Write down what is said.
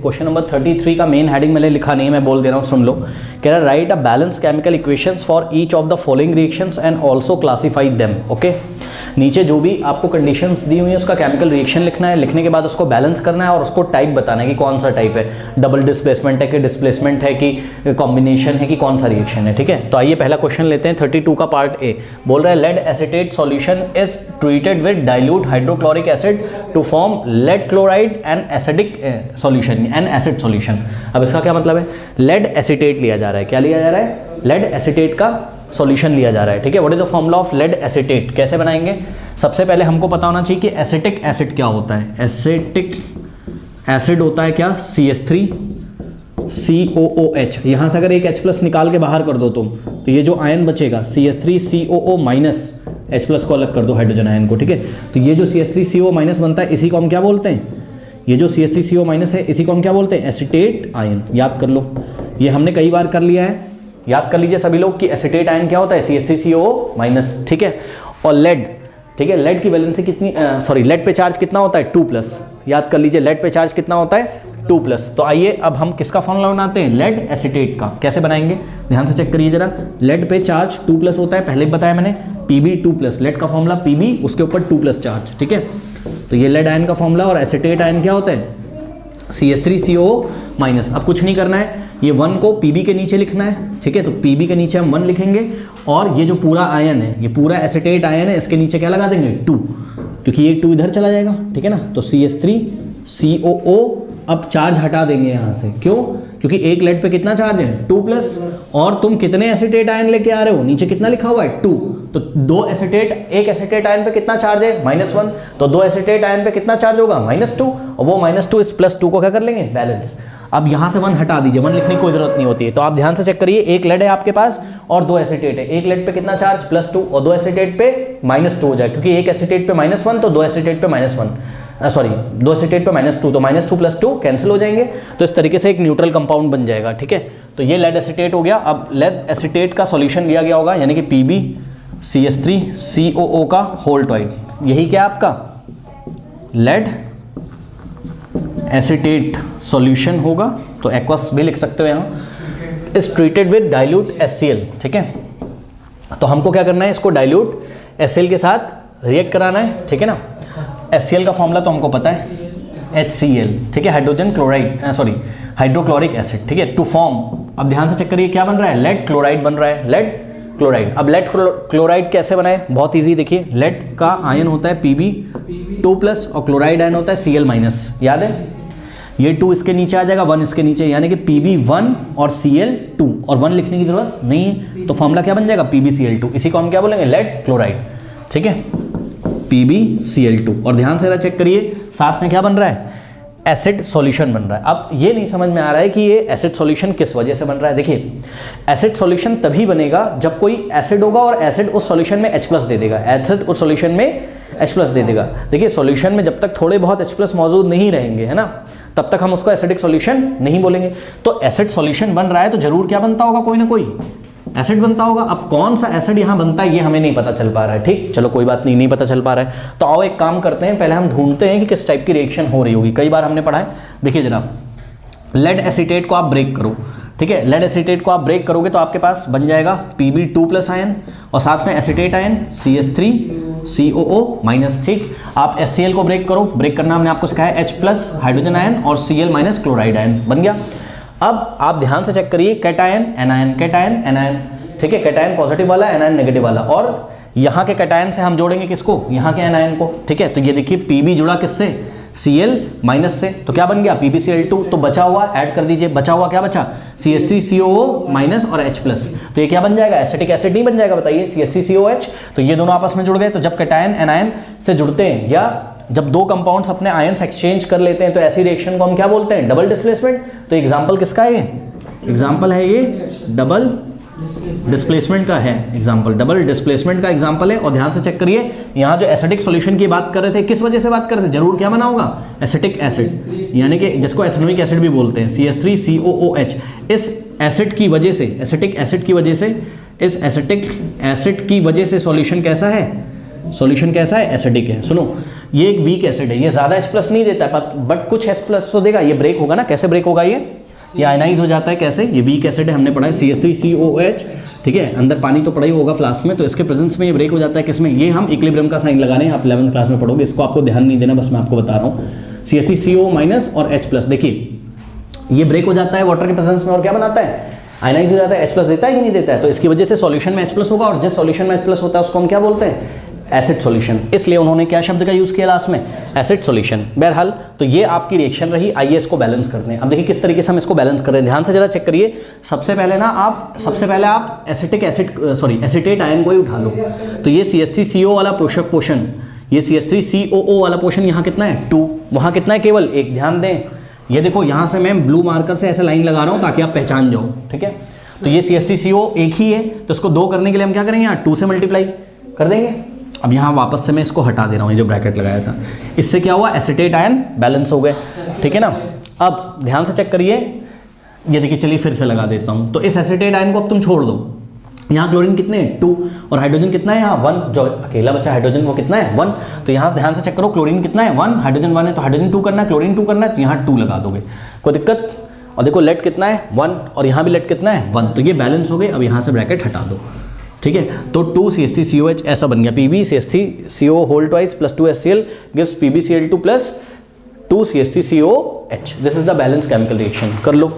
Question number 33 का main heading मैंने लिखा नहीं, मैं बोल दे रहा हूँ, सुन लो। कह रहा है right a balance chemical equations for each of the following reactions and also classify them. Okay, नीचे जो भी आपको कंडीशंस दी हुई है उसका केमिकल रिएक्शन लिखना है, लिखने के बाद उसको बैलेंस करना है और उसको टाइप बताना है कि कौन सा टाइप है, डबल डिस्प्लेसमेंट है कि डिस्प्लेसमेंट है कि कॉम्बिनेशन है कि कौन सा रिएक्शन है। ठीक है, तो आइए पहला क्वेश्चन लेते हैं 32 का पार्ट ए। बोल रहा है lead acetate solution is treated with dilute hydrochloric acid to form lead chloride and acidic solution and acid solution. अब इसका क्या मतलब है, लेड एसीटेट लिया जा रहा है, क्या लिया जा रहा है, लेड एसीटेट का सॉल्यूशन लिया जा रहा है। ठीक है, what is the formula of lead acetate, कैसे बनाएंगे। सबसे पहले हमको पता होना चाहिए कि एसिटिक एसिड क्या होता है। एसिटिक एसिड होता है क्या, CH3COOH। यहां से अगर एक H+ निकाल के बाहर कर दो तुम, तो ये जो आयन बचेगा CH3COO- H+ को अलग कर दो हाइड्रोजन आयन को। ठीक है, तो ये जो CH3CO- बनता है इसी को हम क्या बोलते हैं, ये जो CH3CO- है इसी को हम क्या बोलते हैं, एसीटेट आयन। याद कर लो, ये हमने कई बार कर लिया है, याद कर लीजिए सभी लोग कि एसीटेट आयन क्या होता है, CH3CO-। ठीक है, और लेड, ठीक है, लेड की वैलेंसी कितनी, लेड पे चार्ज कितना होता है 2+। याद कर लीजिए लेड पे चार्ज कितना होता है 2+। तो आइए अब हम किसका फॉर्मूला बनाते हैं, लेड एसीटेट का। कैसे बनाएंगे, ध्यान से चेक करिए जरा। लेड पे चार्ज 2+ होता है, पहले ही बताया मैंने, Pb2+। लेड का फॉर्मूला Pb, उसके ऊपर 2+ चार्ज। ठीक है, तो ये लेड आयन का फॉर्मूला, और एसीटेट आयन क्या होता है, CH3CO-। अब कुछ नहीं करना है, ये 1 को Pb के नीचे लिखना है। ठीक है, तो Pb के नीचे हम 1 लिखेंगे, और ये जो पूरा आयन है, ये पूरा एसीटेट आयन है, इसके नीचे क्या लगा देंगे 2, क्योंकि ये 2 इधर चला जाएगा। ठीक है ना, तो CH3COO। अब चार्ज हटा देंगे यहाँ से, क्यों, क्योंकि एक लेड पे कितना चार्ज है 2+, और तुम कितने एसीटेट आयन लेके आ रहे हो, नीचे कितना लिखा हुआ है 2, तो एक एसीटेट आयन पे कितना चार्ज है -1, तो 2 एसीटेट आयन पे कितना चार्ज होगा -2, और वो -2 इस +2 को क्या कर लेंगे, बैलेंस। अब यहाँ से 1 हटा दीजिए, 1 लिखने की कोई जरूरत नहीं होती है। तो आप ध्यान से चेक करिए, एक लेड है आपके पास और 2 एसीटेट है, एक लेड पे कितना चार्ज +2 और 2 एसीटेट पे -2 हो जाए, क्योंकि एक एसीटेट पे -1 तो 2 एसीटेट पे -1, 2 एसीटेट पे -2, तो -2 + 2 कैंसिल हो जाएंगे। तो इस तरीके से एक न्यूट्रल कंपाउंड बन जाएगा। ठीक है, तो ये लेड एसीटेट हो गया। अब लेड एसीटेट का सॉल्यूशन लिया गया होगा, यानी कि PbCH3COO का होल टॉइड, यही क्या आपका लेड एसीटेट सॉल्यूशन होगा। तो एक्वस भी लिख सकते हो यहाँ, is treated with dilute HCl। ठीक है, तो हमको क्या करना है, इसको डाइल्यूट HCl के साथ रिएक्ट कराना है। ठीक है ना, HCl का फॉर्मूला तो हमको पता है HCl। ठीक है, हाइड्रोक्लोरिक एसिड। ठीक है, टू फॉर्म, अब ध्यान से चेक करिए क्या बन रहा है, लेड क्लोराइड बन रहा है, लेड क्लोराइड। अब लेड क्लोराइड कैसे बनाए, बहुत इजी, देखिए लेड का आयन होता है Pb2+ और क्लोराइड आयन होता है Cl-। याद है, ये 2 इसके नीचे आ जाएगा, 1 इसके नीचे, यानी कि Pb1 और Cl2, और 1 लिखने की जरूरत नहीं है, तो फॉर्मूला क्या बन जाएगा PbCl2। इसी को हम क्या बोलेंगे, लेड क्लोराइड। ठीक है, PbCl2। और ध्यान से चेक करिए साथ में क्या बन रहा है, एसिड सॉल्यूशन बन रहा है। अब ये नहीं समझ में आ रहा है कि ये एसिड सॉल्यूशन किस वजह से बन रहा है। देखिए, एसिड सॉल्यूशन तभी बनेगा जब कोई एसिड होगा और एसिड उस सॉल्यूशन में H+ दे देगा, एसिड उस सॉल्यूशन में H+ दे देगा। देखिए, सॉल्यूशन में जब तक थोड़े बहुत H+ मौजूद नहीं रहेंगे, है ना, तब तक हम उसको एसिडिक सॉल्यूशन नहीं बोलेंगे। तो एसिड सॉल्यूशन बन रहा है तो जरूर क्या बनता होगा, कोई ना कोई एसिड बनता होगा। अब कौन सा एसिड यहाँ बनता है ये हमें नहीं पता चल पा रहा है। ठीक, चलो कोई बात नहीं पता चल पा रहा है, तो आओ एक काम करते हैं, पहले हम ढूंढते हैं कि किस टाइप की रिएक्शन हो रही होगी। कई बार हमने पढ़ा है, देखिए जनाब, लेड एसीटेट को आप ब्रेक करो। ठीक है, लेड एसीटेट को आप ब्रेक करोगे तो आपके पास बन जाएगा Pb2+ आयन और साथ में एसीटेट आयन CH3COO-। ठीक, आप HCl को ब्रेक करो, ब्रेक करना हमने आपको सिखाया, H+ हाइड्रोजन आयन और Cl- क्लोराइड आयन बन गया। अब आप ध्यान से चेक करिए, कैटायन एनायन, कैटायन एनायन। ठीक है, कैटायन पॉजिटिव वाला, एनायन नेगेटिव वाला, और यहाँ के कैटायन से हम जोड़ेंगे किसको, यहाँ के एनायन को। ठीक है, तो ये देखिए Pb जुड़ा किससे, Cl- से, तो क्या बन गया PbCl2। तो बचा हुआ ऐड कर दीजिए, बचा हुआ क्या बचा, CH3COO- और H+, तो ये क्या बन जाएगा, एसिटिक एसिड नहीं बन जाएगा, बताइए, CH3COOH। तो ये दोनों आपस में जुड़ गए। तो जब कैटायन एनायन से जुड़ते हैं या जब दो कंपाउंड्स अपने आयंस एक्सचेंज कर लेते हैं तो ऐसी रिएक्शन को हम क्या बोलते हैं, डबल डिस्प्लेसमेंट। तो एग्जांपल किसका है, ये एग्जांपल है, ये डबल डिस्प्लेसमेंट का है एग्जांपल, डबल डिस्प्लेसमेंट का एग्जांपल है। और ध्यान से चेक करिए, यहाँ जो एसिडिक सॉल्यूशन की बात कर रहे थे, किस वजह से बात कर रहे थे, जरूर क्या बना होगा, एसिटिक एसिड, यानी कि जिसको एथेनोइक एसिड भी बोलते हैं, CH3COOH। इस एसिड की वजह से, एसिटिक एसिड की वजह से, इस एसिटिक एसिड की वजह से सॉल्यूशन कैसा है, सॉल्यूशन कैसा है, एसिडिक है। सुनो, ये एक वीक एसिड है, ये ज़्यादा H+ नहीं देता है बट कुछ H+ तो देगा। ये ब्रेक होगा ना, कैसे ब्रेक होगा ये आयनाइज हो जाता है कैसे, ये वीक एसिड है, हमने पढ़ा है CH3COH, ठीक है, अंदर पानी तो पड़ा ही होगा फ्लास्क में, तो इसके प्रेजेंस में ये ब्रेक हो जाता है किसमें, ये हम इक्विलिब्रियम का साइन लगाने हैं, आप 11th क्लास में पढ़ोगे, इसको आपको ध्यान नहीं देना, बस मैं आपको बता रहा हूँ। CH3CO- और H+, देखिए ये ब्रेक हो जाता है वाटर के प्रेजेंस में और क्या बनाता है, आयनाइज हो जाता है। H+ देता है कि नहीं देता है, तो इसकी वजह से सॉल्यूशन में H+ होगा, और जिस सॉल्यूशन में H+ होता है उसको हम क्या बोलते हैं, एसिड सॉल्यूशन। इसलिए उन्होंने क्या शब्द का यूज किया लास्ट में, एसिड सॉल्यूशन। बहरहाल तो ये आपकी रिएक्शन रही, आइए इसको बैलेंस करते हैं। अब देखिए किस तरीके से हम इसको बैलेंस कर रहे हैं, ध्यान से जरा चेक करिए। सबसे पहले आप एसिटेट आयन को ही उठा लो, तो ये CH3CO वाला पोषण, ये CH3COO वाला पोषण यहाँ कितना है 2, वहाँ कितना है केवल 1। ध्यान दें, ये देखो यहाँ से मैं ब्लू मार्कर से ऐसे लाइन लगा रहा हूँ ताकि आप पहचान जाओ, ठीक है। तो ये CH3CO एक ही है, तो इसको 2 करने के लिए हम क्या करेंगे, यहाँ 2 से मल्टीप्लाई कर देंगे। अब यहाँ वापस से मैं इसको हटा दे रहा हूँ, ये जो ब्रैकेट लगाया था, इससे क्या हुआ, एसिटेट आयन बैलेंस हो गए, ठीक है ना। अब ध्यान से चेक करिए, ये देखिए, चलिए फिर से लगा देता हूँ। तो इस एसिटेट आयन को अब तुम छोड़ दो, यहाँ क्लोरीन कितने हैं 2, और हाइड्रोजन कितना है यहाँ 1, जो अकेला बचा हाइड्रोजन वो कितना है 1। तो यहाँ ध्यान से चेक करो, क्लोरीन कितना है 1, हाइड्रोजन 1 है, तो हाइड्रोजन 2 करना है, क्लोरीन 2 करना है, तो यहाँ 2 लगा दोगे, कोई दिक्कत। और देखो लेड कितना है 1, और यहाँ भी लेड कितना है 1, तो ये बैलेंस हो गए। अब यहाँ से ब्रैकेट हटा दो, ठीक है। तो 2CH3COH ऐसा बन गया, PbCH3CO whole twice plus 2HCl gives PbCl2 plus 2CH3COH। This is the balance chemical reaction. कर लो।